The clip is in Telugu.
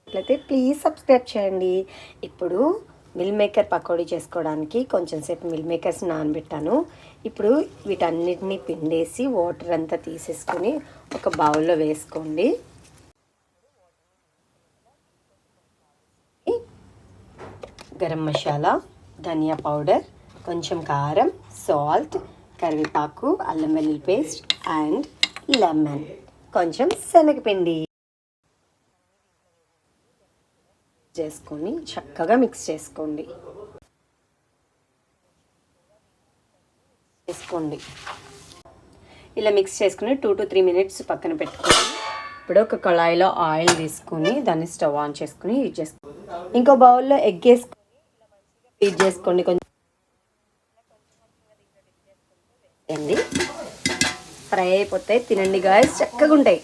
అట్లయితే ప్లీజ్ సబ్స్క్రైబ్ చేయండి. ఇప్పుడు మిల్ మేకర్ పకోడీ చేసుకోవడానికి కొంచెం సేపు మిల్ మేకర్స్ నానబెట్టాను. ఇప్పుడు వీటన్నిటిని పిండేసి వాటర్ అంతా తీసేసుకొని ఒక బౌల్లో వేసుకోండి. గరం మసాలా, ధనియా పౌడర్, కొంచెం కారం, సాల్ట్, కరివేపాకు, అల్లం వెల్లుల్లి పేస్ట్ అండ్ లెమన్, కొంచెం శనగపిండి చేసుకొని చక్కగా మిక్స్ చేసుకోండి. ఇలా మిక్స్ చేసుకుని 2 to 3 minutes పక్కన పెట్టుకోండి. ఇప్పుడు ఒక కళాయిలో ఆయిల్ తీసుకొని దాన్ని స్టవ్ ఆన్ చేసుకుని యూజ్ చేసుకోండి. ఇంకో బౌల్లో ఎగ్ వేసుకొని యూజ్ చేసుకోండి. కొంచెం ఫ్రై అయిపోతాయి, తినండి గాయస్, చక్కగా ఉంటాయి.